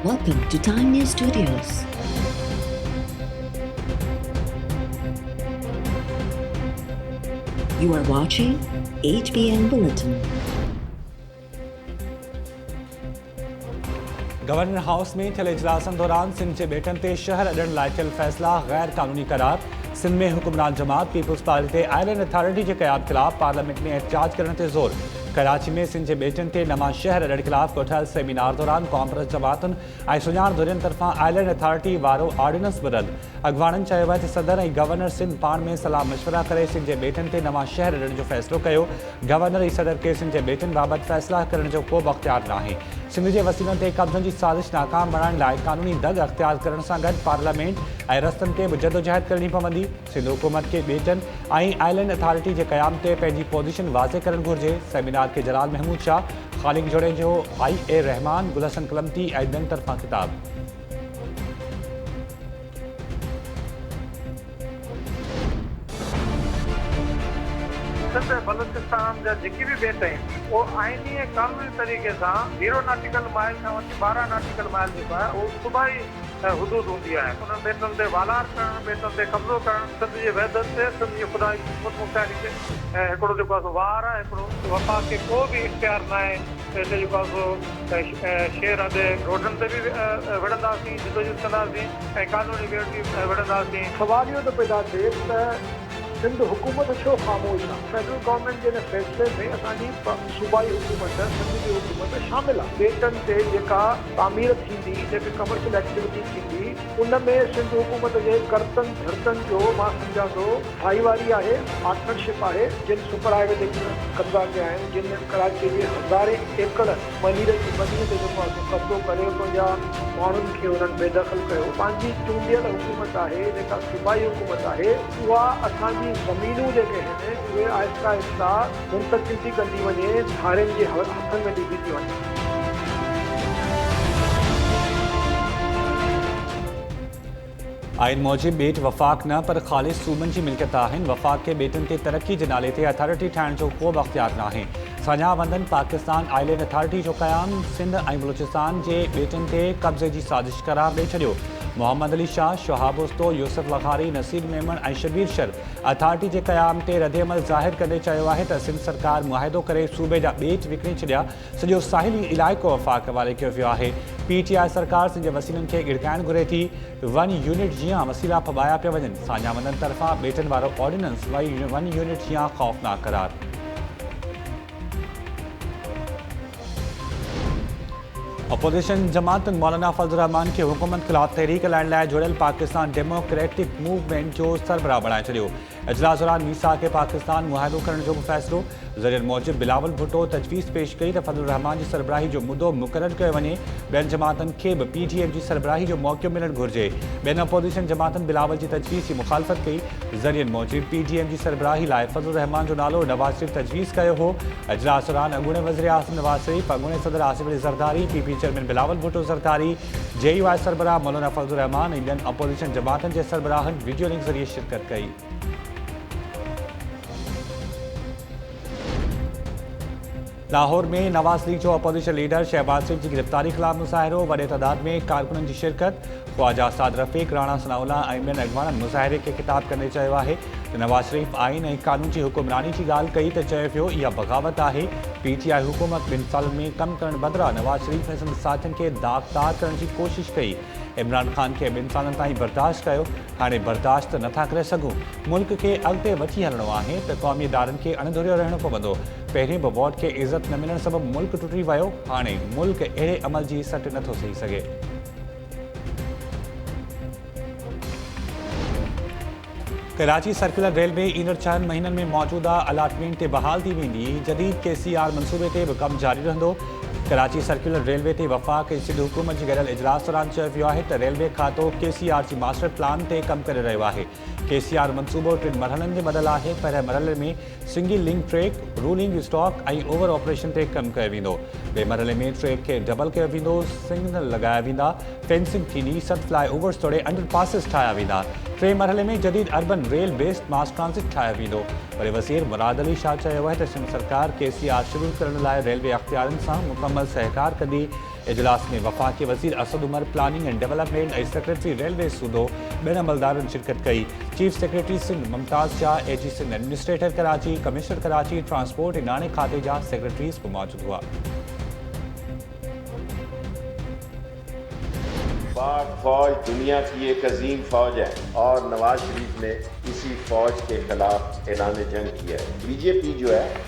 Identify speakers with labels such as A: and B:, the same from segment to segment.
A: Welcome to Time News Studios. You are watching HBN Bulletin.
B: Governor house में थियल इजलासन दौरान सिंध के बेटन ते शहर अॾण लाइ थियल फ़ैसिला गैर कानूनी करार। सिंध में हुक्मरान जमात पीपल्स पार्टी ते आइलैंड अथॉरिटी के क़याम खिलाफ पार्लियामेंट में एहतजाज करण ते ज़ोर। कराची में सिंध के बेटन ते नवां शहर अॾण खिलाफ कोठल सेमिनार दौरान कांग्रेस जमातुनि ऐं सुञाण धुरियुनि तरफ़ां आइलैंड अथॉरिटी वारो ऑर्डिनेंस बि रद्द। अॻवाननि चयो आहे त सदर ऐं गवर्नर सिंध पाण में सलाह मशवरा करे सिंध के बेटन ते नवां शहर अॾण जो फ़ैसिलो कयो। गवर्नर ऐं सदर खे सिंध के बेटन बाबति फ़ैसिला करण जो को बि अख़्तियार नाहे। सिंध के वसीलनि ते कब्ज़नि जी साज़िश नाकाम बणाइण लाइ कानूनी दग अख़्तियार करण सां गॾु पार्लियामेंट ऐं रस्तनि ते बि जदोजहद करणी पवंदी। सिंध हुकूमत खे बेटन ऐं आइलैंड अथॉरिटी जे क़याम ते पंहिंजी पोज़ीशन वाज़े करणु घुरिजे। सेमिनार खे जलाल महमूद शाह, ख़ालिक जोड़े जो IA रहमान, गुलहसन कलमती ऐं ॿियनि तरफ़ां खिताब।
C: बलूचिस्तान जा जेके भी बेट आहिनि वो आइनी ऐं कानूनी तरीक़े सां 0 नॉटिकल माइल खां वठी 12 नॉटिकल माइल जेको आहे उहो सूबाई हुदूद हूंदी आहे। उन्हनि बेटनि ते वालार करणु, बेटनि ते कब्ज़ो करणु, सिंध जे वहदत ते, सिंध जी ख़ुदाई मुख़्तारी ते हिकिड़ो जेको आहे सो वार आहे, हिकिड़ो वफ़ा खे को बि इख़्तियार न आहे। हिते जेको आहे सो शेर अदे रोडनि ते बि विढ़ंदासीं, जदोजहद कंदासीं ऐं कानूनी गेट बि विढ़ंदासीं। सवाल इहो थो पैदा थिए त सिंध हुकूमत छो ख़ामोश आहे। फेडरल गवर्नमेंट जे फैसले में असांजी सूबाई हुकूमत, सिंध जी हुकूमत शामिल आहे। बेटनि ते जेका तामीर थींदी, जेके कमर्शियल एक्टिविटी थींदी, उन में सिंध हुकूमत जे करतन धरतन जो मां सम्झां थो भाईवारी आहे, पार्टनरशिप आहे। जिन सुपर हाईवे ते कब्ज़ा कया आहिनि, जिन कराची जे हज़ारे एकड़ मनीर जी ज़मीन ते जेको आहे कब्ज़ो करे पंहिंजा माण्हुनि खे उन्हनि बेदख़ल कयो। पंहिंजी चूंडियल हुकूमत आहे, जेका सूबाई हुकूमत आहे, उहा असांजी ज़मीनूं जेके आहिनि उहे आहिस्ता आहिस्ता मुंतकिल थी कंदी वञे, धारनि जे हथनि में ॾिबी थी वञे।
B: आइन मूजिब बेट वफ़ाक़ न पर ख़ालिस सूबनि जी मिल्कियत आहिनि। वफ़ाक़ खे बेटनि ते तरक़ी जे नाले ते अथॉरिटी ठाहिण जो को बि अख़्तियार नाहे। सञा वंदनि पाकिस्तान आइलैंड अथॉरिटी जो क़याम सिंध ऐं बलूचिस्तान जे बेटनि ते कब्ज़े जी साज़िश करार ॾेई छॾियो। मोहम्मद अली शाह, शहाब उस्तो, यूसुफ लखारी, नसीर मेमन ऐं शबीर शर अथॉरिटी जे क़याम ते रद्दअमल ज़ाहिर कंदे चयो आहे त सिंध सरकार मुआहिदो करे सूबे जा बेट विकिणी छॾिया। सॼो साहिली इलाइक़ो वफ़ाक़ हवाले कयो वियो आहे। PTI सरकार सिंध जे वसीलनि खे गिड़काइण घुरे थी। 1 यूनिट जीअं वसीला फॿाया पिया वञनि। साञा वंदनि तरफ़ां बेटनि वारो ऑर्डिनेंस 1 यूनिट जीअं ख़ौफ़नाक करार। अपोजिशन जमात मौलाना फजल रहमान के हुकूमत खिलाफ तहरीक लाइण लाइ जुड़ियल पाकिस्तान डेमोक्रेटिक मूवमेंट जो सरबराह बणाए छॾियो। इजलास दौरान मीसा के पाकिस्तान मुआहिदो करण जो बि फ़ैसिलो। ज़रियन मूजिब बिलावल भुट्टो तजवीज़ पेश कई त फजल रहमान जी सरबराही जो मुद्दो मुक़ररु कयो वञे। ॿियनि जमातनि खे बि PTM जी सरबराही जो मौक़ो मिलणु घुरिजे। ॿियनि अपोजिशन जमातनि बिलावल जी तजवीज़ जी मुखालफ़त कई। ज़रियन मूजिब PTM जी सरबराही लाइ फजल रहमान जो नालो नवाज़ शरीफ़ तजवीज़ कयो हो। इजलास दौरान अॻूणे वज़ीर आज़म नवाज़ शरीफ़, अॻूणे सदर Asif Ali Zardari, PP chairman Bilawal Bhutto Zardari, JUI सरबराह मौलाना फजल रहमान ऐं ॿियनि अपोजिशन जमातनि जे सरबराहनि वीडियो लिंक ज़रिए शिरकत कई। लाहौर में नवाज़ लीग जो अपोजिशन लीडर शहबाज शरीफ़ की गिरफ़्तारी खिलाफ मुज़ाहिरो। वॾे तादाद में कारकुननि जी शिरकत। ख्वाजा साद रफ़ीक, राणा सनाउल्लाह ऐं ॿियनि अॻवाननि मुज़ाहिरे खे ख़िताब कंदे चयो आहे त नवाज़ शरीफ़ आइन ऐं कानून जी हुकुमरानी जी ॻाल्हि कई त चयो वियो इहा बग़ावत आहे। PTI हुकूमत 2 सालनि में कमु करण बदिरां नवाज़ शरीफ़ ऐं संदसि साथियुनि खे दाग़दार करण जी कोशिशि कई। इमरान ख़ान खे 2 सालनि ताईं बर्दाश्त कयो। हाणे बर्दाश्त नथा करे सघूं। मुल्क खे अॻिते वठी हलणो आहे त क़ौमी इदारनि खे अणधुरियो रहणो पवंदो। पहिरीं बि वोट खे इज़त न मिलण सबबि मुल्क टुटी वियो। हाणे मुल्क अहिड़े अमल जी सट नथो सही सघे। कराची सर्कुलर रेलवे ईंदड़ 6 महीननि में मौजूदा अलाटमेंट ते बहाल थी वेंदी। जदीद KCR मंसूबे ते बि कमु जारी रहंदो। कराची सर्कुलर रेलवे ते वफ़ाक़ ऐं सिंध हुकूमत जी गॾियल इजलास दौरान चयो वियो आहे त रेलवे खातो KCR जी मास्टर प्लान ते कमु करे रहियो आहे। KCR मंसूबो 3 मरहलनि जे बदल आहे। पहिरें मरहले में single link track, ruling stock ऐं ओवर ऑपरेशन ते कमु कयो वेंदो। ॿिए मरहले में ट्रैक खे डबल कयो वेंदो, सिग्नल लॻाया वेंदा, फेंसिंग थींदी, 7 फ्लाई ओवर्स तोड़े अंडरपासिस ठाहिया वेंदा। टे मरहले में जदीद अर्बन रेल बेस्ड मास ट्रांसिट ठाहियो वेंदो। वरी वज़ीर मुराद अली शाह चयो आहे त सिंध सरकार KCR शुरू करण लाइ रेलवे अख़्तियारनि सां मुकमल सहकार कंदी। इजलास में वफ़ाक़ी वज़ीर Asad Umar, planning and development ऐं सेक्रेटरी रेलवे सूदो ॿिनि अमलदारनि शिरकत कई। Chief secretary Sindh Mumtaz Shah, AG Sindh administrator Karachi, commissioner Karachi, transport ऐं नाणे खाते जा सेक्रेटरीज़ बि मौजूद हुआ।
D: पाक फौज दुनिया की एक अजीम फौज है और नवाज शरीफ ने इसी फौज के खिलाफ ऐलान जंग किया है। बीजेपी जो है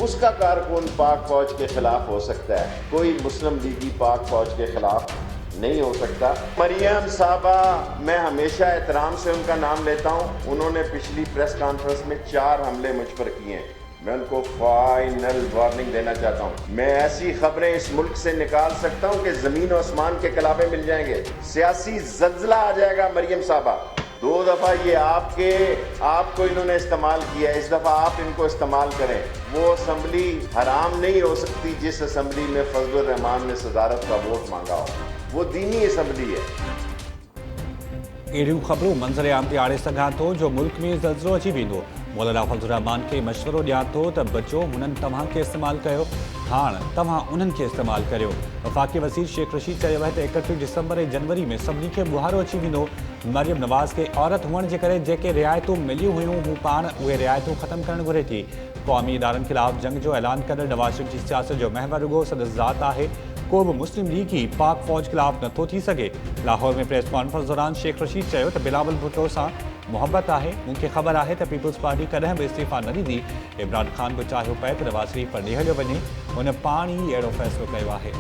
D: उसका कारकुन पाक फौज के खिलाफ हो सकता है, कोई मुस्लिम लीगी पाक फौज के खिलाफ नहीं हो सकता। मरियम साहबा, मैं हमेशा एहतराम से उनका नाम लेता हूँ। उन्होंने पिछली प्रेस कॉन्फ्रेंस में 4 हमले मुझ पर किए हैं। मैं उनको फाइनल वार्निंग देना चाहता हूँ। मैं ऐसी खबरें इस मुल्क से निकाल सकता हूँ कि जमीन और आसमान के कलाबे मिल जाएंगे, सियासी जल्जला आ जाएगा। मरियम साहबा, 2 दफ़ा ये आपको इन्होंने इस्तेमाल किया है, इस दफ़ा आप इनको इस्तेमाल करें। वो असम्बली हराम नहीं हो सकती जिस असम्बली में फजलुर रहमान ने सदारत का वोट मांगा हो। वो दीनी असम्बली है।
B: अहिड़ियूं ख़बरूं मंज़र आम ते आणे सघां थो जो मुल्क में ज़ल्ज़लो अची वेंदो। मौलाना फजलुर रहमान खे मशवरो ॾियां थो त बचो हुननि तव्हांखे इस्तेमालु कयो, हाणे तव्हां उन्हनि खे इस्तेमालु करियो। वफ़ाक़ी वज़ीर शेख रशीद चयो आहे त 31 दिसंबर ऐं जनवरी में सभिनी खे ॿुहारो अची वेंदो। मरियम नवाज़ खे औरत हुअण जे करे जेके रिआयतूं मिलियूं हुयूं हू पाण उहे रिआयतूं ख़तमु करणु घुरे थी। क़ौमी इदारनि ख़िलाफ़ जंग जो ऐलान करणु नवाज़ शरीफ़ जी सियासत जो महवर रुगो सदस्यज़ात आहे। को बि मुस्लिम लीगी पाक फौज खिलाफ़ नथो थी सघे। लाहौर में प्रेस कॉन्फ्रेंस दौरान शेख रशीद चयो त बिलावल भुट्टो सां मोहब्बत आहे। मूंखे ख़बर आहे त पीपल्स पार्टी कॾहिं बि इस्तीफ़ा न ॾींदी। इमरान ख़ान बि चाहियो पए त नवाज़ शरीफ़ पर ॾेहलियो वञे, हुन पाण ई अहिड़ो फ़ैसिलो कयो आहे।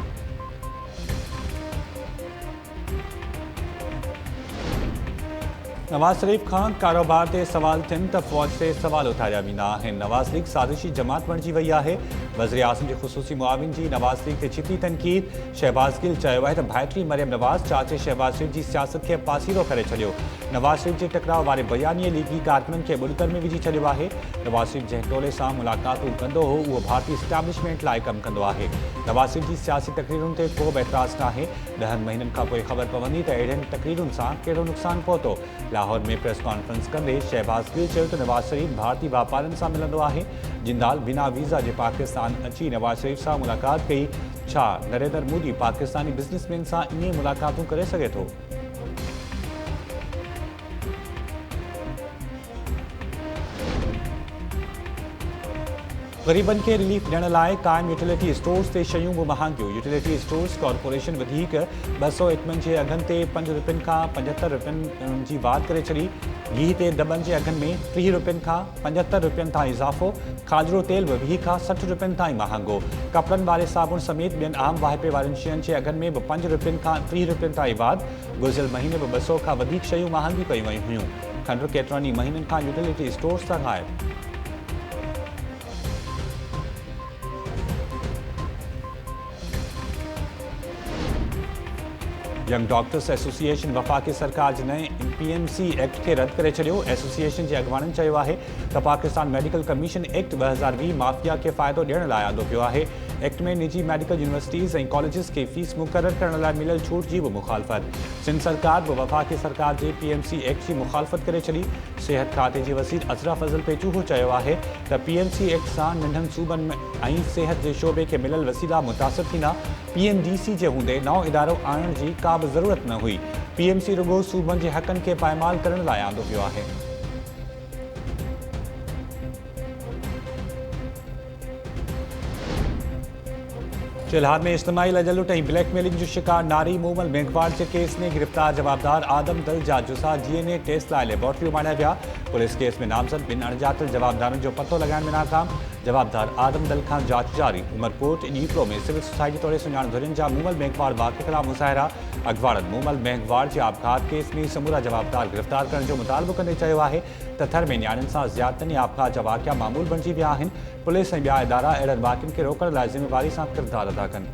B: नवाज़ शरीफ़ खां कारोबार ते सवाल थियनि त फ़ौज ते सवाल उथारिया वेंदा आहिनि। नवाज़ लीग साज़िशी जमात बणिजी वई आहे। वज़ीर आज़म जे ख़ुसूसी मुआविन जी नवाज़ लीग ते छिती तनक़ीद। शहबाज़ गिल चयो आहे त भाइटी मरियम नवाज़ चाचे शहबाज़ शरीफ़ जी सियासत खे पासीरो करे छॾियो। नवाज़ शरीफ़ जे टकराव वारे बयानीअ लीगी कारकुननि खे बुड़कर में विझी छॾियो आहे। नवाज़ शरीफ़ जंहिं टोले सां मुलाक़ातूं कंदो हो उहो भारतीय इस्टेब्लिशमेंट लाइ कमु कंदो आहे। नवाज़ शरीफ़ जी सियासी तक़रीरुनि ते को बि एतिराज़ नाहे। 10 महीननि खां पोइ ख़बर पवंदी त अहिड़ियुनि तक़रीरुनि सां कहिड़ो नुक़सानु पहुतो। लाहौर में प्रेस कॉन्फ्रेंस कंदे शहबाज़ गिल चयो त नवाज़ शरीफ़ भारतीय वापारनि सां मिलंदो आहे। जिंदाल बिना वीज़ा जे पाकिस्तान अची नवाज़ शरीफ़ सां मुलाक़ात कई। छा नरेंद्र मोदी पाकिस्तानी बिज़नेसमैन सां ईअं मुलाक़ातूं करे सघे थो? ग़रीबनि खे रिलीफ ॾियण लाइ क़ाइम यूटिलिटी स्टोर्स ते शयूं बि महांगियूं। यूटिलिटी स्टोर्स कॉर्पोरेशन वधीक 200 इटमनि जे अघनि ते 5 रुपयनि खां 75 रुपयनि जी वाध करे छॾी। घी ते दॿनि जे अघनि में 30 रुपयनि खां 75 रुपयनि ताईं इज़ाफ़ो। खाजरो तेल बि 20 खां 60 रुपयनि ताईं महांगो। कपिड़नि वारे साबुण समेत ॿियनि आम वाहिपे वारनि शयुनि जे अघनि में बि 5 रुपयनि खां 30 रुपयनि ताईं वाध। गुज़िरियल महीने बि 200 खां वधीक शयूं महांगी कयूं वयूं हुयूं। खंडु केतिरनि ई महीननि खां यूटिलिटी स्टोर्स सां गाइब। यंग डॉक्टर्स एसोसिएशन वफ़ाक़ी सरकार जे नए PMC एक्ट खे रद्द करे छॾियो। एसोसिएशन जे अॻवाननि चयो आहे त Pakistan medical commission act 2020 mafia खे फ़ाइदो ॾियण लाइ आंदो पियो आहे। एक्ट में निजी मेडिकल यूनिवर्सिटीज़ ऐं कॉलेजिस खे फीस मुक़ररु करण लाइ मिलियल छूट जी बि मुखालफ़त। सिंध सरकार बि वफ़ाक़ी सरकार जे PMC एक्ट जी मुखालफ़त करे छॾी। सिहत खाते जे वज़ीर अज़रा फज़ल पेचूहो चयो आहे त PMC एक्ट सां नंढनि सूबनि ऐं सिहत जे शोबे खे मिलियल वसीला मुतासिर थींदा। PMDC जे हूंदे नओं इदारो आणण जी का बि ज़रूरत न हुई। PMC रुगो सूबनि जे हक़नि खे पायमाल करण लाइ आंदो पियो आहे। चिल्हार में इज्तिमाई लजलुट ऐं ब्लैकमेलिंग जो शिकार नारी मूमल मेघवार जे केस में गिरफ़्तार जवाबदार आदम दल जा जुसा DNA टेस्ट लाइ लेबोरेटरी माणिया विया। पुलिस केस में नामज़द 2 अणॼातल जवाबदारनि जो पतो लॻाइण में नाकाम। जवाबदार आदम दल खां जांच जारी। उमरकोट ॾीपलो में सिविल सोसाइटी तौर सुञाण धुरियुनि जा मूमल मेघवार वाक़े ख़िलाफ़ मुज़ाहिरा। अॻवाड़नि मूमल मेघवार जे आपघात केस में समूरा जवाबदार गिरफ़्तार करण जो मुतालबो कंदे चयो आहे त थर में न्याणियुनि सां ज़्यादतनि या आपघात जा वाक़िया मामूल बणिजी विया आहिनि। पुलिस ऐं ॿिया इदारा अहिड़नि वाक़िअनि खे रोकण लाइ ज़िम्मेवारी सां किरदारु अदा कनि।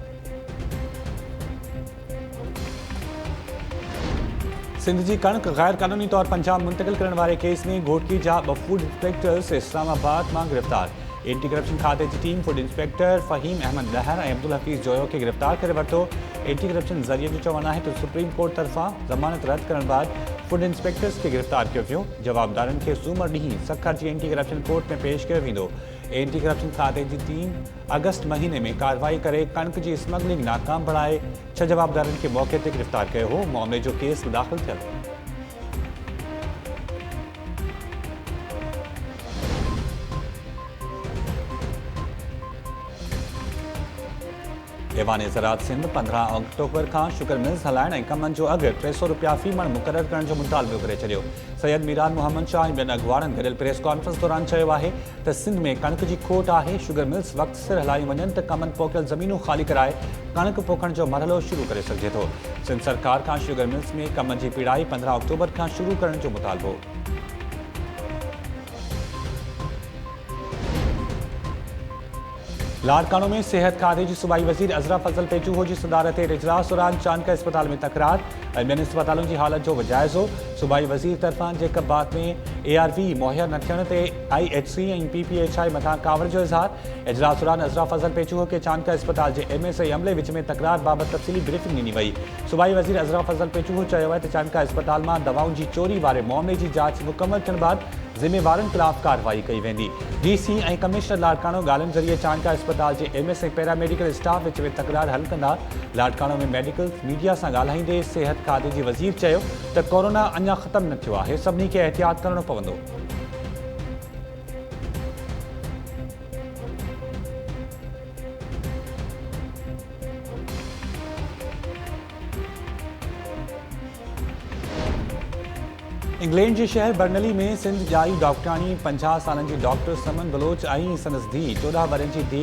B: सिंध जी कणक गैर कानूनी तौर पंजाब मुंतकिल करण वारे केस में घोटकी जा 2 फूड इंस्पेक्टर्स इस्लामाबाद मां गिरफ़्तार। एंटी करप्शन खाते जी team food inspector Faheem Ahmad लहर ऐं अब्दुल हफ़ीज़ जोयो खे गिरफ़्तार करे वरितो। एंटी करप्शन ज़रिए जो चवणु आहे त सुप्रीम कोर्ट तरफ़ां ज़मानत रद्द करण बाद फूड इंस्पेक्टर्स खे गिरफ़्तार कयो वियो। जवाबदारनि खे सूमर ॾींहुं सखर जी एंटी करप्शन कोर्ट में पेश कयो वेंदो। एंटी करप्शन खाते जी टीम अगस्त महीने में कार्रवाई करे कणक जी स्मगलिंग नाकाम बणाए 6 जवाबदारनि खे मौके ते गिरफ़्तार कयो हो। मामले जो केस दाख़िल थियल। ऐवान ज़रात सिंध 15 अक्टूबर खां शुगर मिल्स हलाइण ऐं कमनि जो अघु 300 रुपया फ़ी मण मुक़ररु करण जो मुतालबो करे छॾियो। सैयद मीरान मोहम्मद शाह ऐं ॿियनि अॻुवाणनि गॾियल प्रेस कॉन्फ्रेंस दौरान चयो आहे त सिंध में कणक जी खोट आहे। शुगर मिल्स वक़्त सिर हलायूं वञनि त कमनि पोखियल ज़मीनूं ख़ाली कराए कणक पोखण जो मरहलो शुरू करे सघिजे थो। सिंध सरकार खां शुगर मिल्स में कमनि जी पीड़ाई 15 अक्टूबर खां शुरू करण जो मुतालबो। लाड़कानो में सेहत खाते जी सूबाई वज़ीर अज़रा फज़ल पेचूहो जी सदारत इजलास दौरान चांदका अस्पताल में तकरार ऐं ॿियनि अस्पतालुनि जी हालत जो जाइज़ो। सूबाई वज़ीर तरफ़ां जेकबात में ARV मुहैया न थियण ते IHC ऐं PPHI मथां कावड़ जो इज़हार। इजलास दौरान अज़रा फज़ल पेचूहो खे चांदका अस्पताल जे MS ऐं अमले विच में तकरार बाबति तफ़सीली ब्रीफिंग ॾिनी वई। सूबाई वज़ीर अज़रा फज़ल पेचूहो चयो आहे त चांदका अस्पताल मां दवाउनि जी चोरी वारे मामले जी जांच मुकमल थियण बाद ज़िम्मेवारनि ख़िलाफ़ कार्रवाई कई वेंदी। DC ऐं कमिश्नर लाड़कानो ॻाल्हियुनि ज़रिए चांदका अस्पताल जे MS ऐं पैरामेडिकल स्टाफ विच में तकरार हल कंदा। लाड़कानो में मेडिकल मीडिया सां ॻाल्हाईंदे सेहत खाते जी वज़ीर चयो त कोरोना अञा ख़तमु न थियो आहे, सभिनी खे एहतियात करणो पवंदो। इंग्लैंड के शहर बर्नली में सिंध जाई डॉक्टरानी 50 साल की डॉक्टर समन बलोच ऐं संदसि धी 14 वरनि जी धी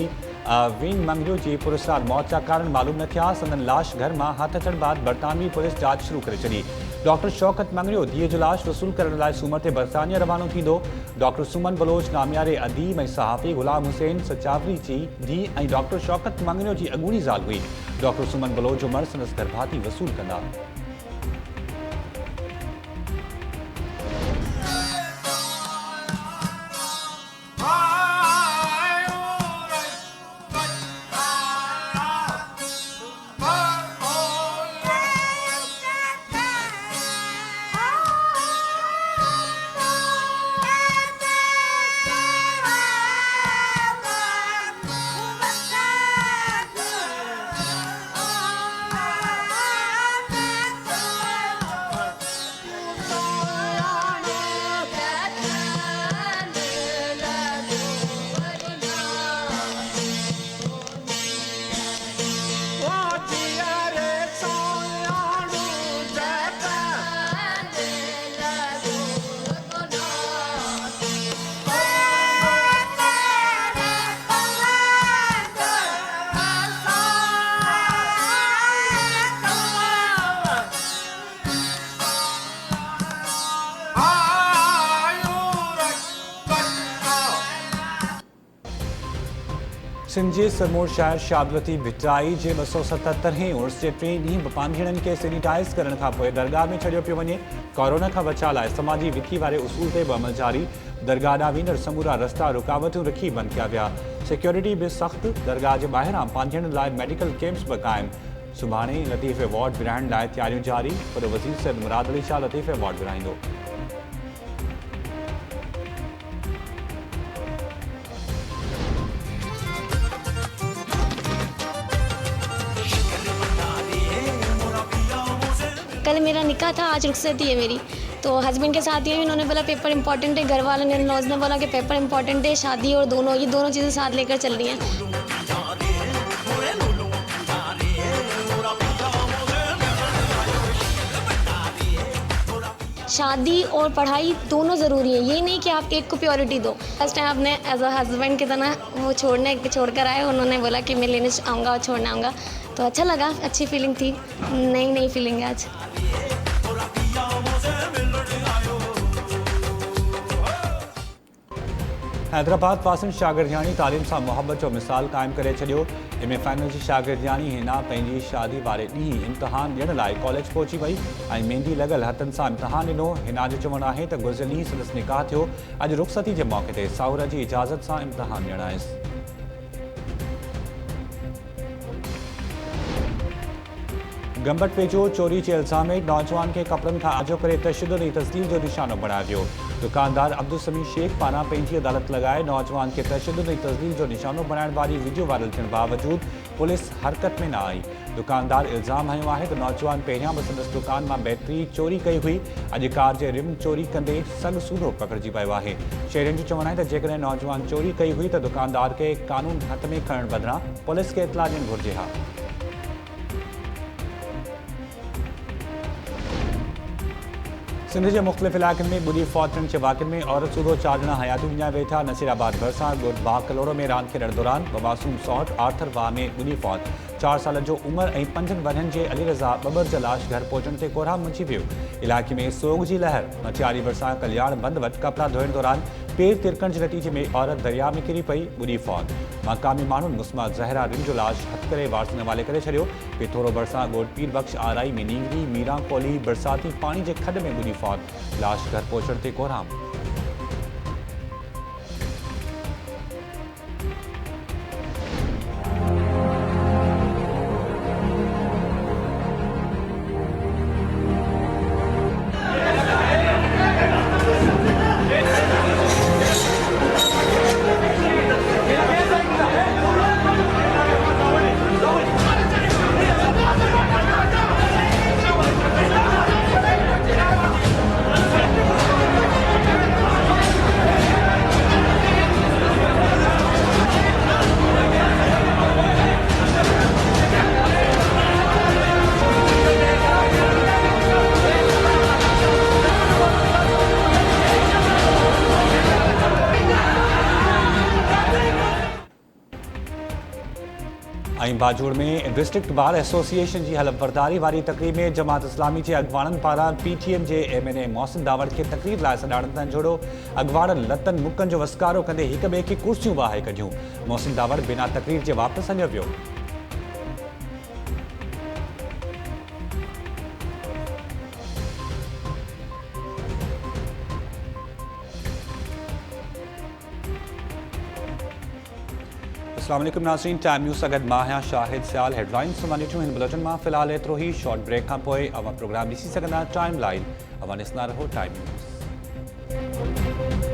B: वेन मंगरियो जी पुरस्कार मौत जा कारण मालूम न थिया। संदन लाश घर में हथ अचण बाद बरतानवी पुलिस जांच शुरू करे छॾी। डॉक्टर शौकत मंगरियो धीअ जो लाश वसूल करण लाइ सूमर ते बरतानिया रवानो थींदो। डॉक्टर सुमन बलोच नामियारे अदीब ऐं सहाफ़ी गुलाम हुसैन सचावरी जी धी ऐं डॉक्टर शौकत मंगरियो जी अॻूणी ज़ाल हुई। डॉक्टर सुमन बलोच जो मर्द संदसि गर्भाती वसूल कंदा। सिंध जे सरमोर शहर शाबलती भिटाई जे 277 उर्स जे 3 ॾींहं बपांधिड़नि खे सैनिटाइज़ करण खां पोइ दरगाह में छॾियो पियो वञे। कोरोना खां बचाव लाइ समाजी विकी वारे उसूल ते बि अमल जारी। दरगाह ॾांहुं वेंदड़ समूरा रस्ता रुकावटूं रखी बंदि कया विया। सिक्योरिटी बि सख़्तु। दरगाह जे ॿाहिरां पांधिड़नि लाइ मेडिकल कैंप्स बि क़ाइमु। सुभाणे लतीफ़ अवॉर्ड विराइण लाइ तयारियूं जारी। पर वज़ीर सैयद मुराद अली शाह लतीफ़ अवॉर्ड विराईंदो।
E: कल मेरा निकाह था, आज रुखसती है मेरी। तो हस्बैंड के साथ ही उन्होंने बोला पेपर इंपॉर्टेंट है, घर वालों ने नौज ने बोला कि पेपर इंपॉर्टेंट है, शादी और ये दोनों चीज़ें साथ लेकर चल रही हैं। शादी और पढ़ाई दोनों ज़रूरी है, ये नहीं कि आप एक को प्योरिटी दो। फर्स्ट टाइम आपने एज अ हस्बैंड की तरह वो छोड़ कर आए, उन्होंने बोला कि मैं लेने आऊँगा और छोड़ने आऊँगा, तो अच्छा लगा, अच्छी फीलिंग थी, नई फीलिंग है आज।
B: हैदराबाद पासिन शागिर्दियाणी तालीम सां मुहबत जो मिसाल क़ाइमु करे छॾियो। एम ए फाइनल जी शागिर्दियाणी हिना पंहिंजी शादी वारे ॾींहुं इम्तिहान ॾियण लाइ कॉलेज पहुची वई ऐं मेहंदी लॻल हथनि सां इम्तिहान ॾिनो। हिना जो चवणु आहे त गुज़िरियल ॾींहुं संदसि निकाह थियो। अॼु रुख़सती जे मौक़े ते साहुर जी इजाज़त सां इम्तिहान ॾियणु आयसि। गंबट वेझो चोरी के इल्ज़ाम में नौजवान के कपड़न का आजो करे तशद्दुद ऐं तस्दील जो निशानो बणायो वियो। दुकानदार अब्दुल समी शेख पारां पंहिंजी अदालत लगाए नौजवान के तशद्दुद ऐं तस्दील जो निशानो बणाइण वारी वीडियो वायरल थियण बावजूद पुलिस हरकत में न आई। दुकानदार इल्ज़ाम हयो आहे त नौजवान पहिरियां बि संदसि दुकान मां बैटरी चोरी कई हुई। अॼु कार जे रिम चोरी कंदे सग सूधो पकड़जी पियो आहे। शहरियुनि जो चवणु आहे त जेकॾहिं नौजवान चोरी कई हुई त दुकानदार के कानून हथ में खणण बदिरां पुलिस खे इतला ॾियणु घुरिजे हा। सिंध के मुख़्तलिफ़ इलाक़नि में ॿुड़ी फ़ौत थियण जे वाक़िअनि में औरत सूधो 4 ॼणा हयाती विञाए वेठा। नसीराबाद भरिसां ॻोठ बाकलोड़ो में रांदि खेॾण दौरान मासूम सौट आर्थर वाह में ॿुड़ी फ़ौत। 4 साल जो उमिरि ऐं 5 वरहनि जे अली रज़ा बबर जा लाश घर पहुचण ते कोराम मची वियो। इलाइक़े में सोग जी लहर। मचियारी भरिसां कल्याण बंद वटि कपिड़ा धोइण दौरान पेर तिरकण जे नतीजे में औरत दरिया में किरी पई, ॿुड़ी फ़ौत। मक़ामी माण्हुनि मुस्मा ज़हरा रिम जो लाश हथ करे वारस में हवाले करे छॾियो। पिथोरो भरिसां ॻोठ पीर बख्श आराई में नींगरी मीरा कोली बरसाती पाणी जे खॾ में ॿुड़ी फ़ौत। लाश घर पहुचण ते कोराम। बाजूड़ में डिस्ट्रिक्ट बार एसोसिएशन की हलफबरदारी वाली तकरीब में जमात इस्लामी के अगवाणन पारा PTM के MNA मोहसिन दावड़ के तकरीब लाइ सॾाणनि ताईं जोड़ो। अगवाणन लतन मुकन जो वस्कारो कंदे हिक ॿिए खे कुर्सियूं वाहे कढियूं। मोहसिन दावड़ बिना तकरीर के वापस हलियो वियो। अस्सलाम वालेकुम नाज़रीन, टाइम न्यूज़ सां गॾु मां आहियां शाहिद सियाल। हेडलाइन्स मां ॾिठियूं हिन बुलेटिन मां फ़िलहाल एतिरो ई। शॉर्ट ब्रेक खां पोइ अवां प्रोग्राम ॾिसी सघंदा टाइम लाइन। अवां ॾिसंदा रहो टाइम न्यूज़।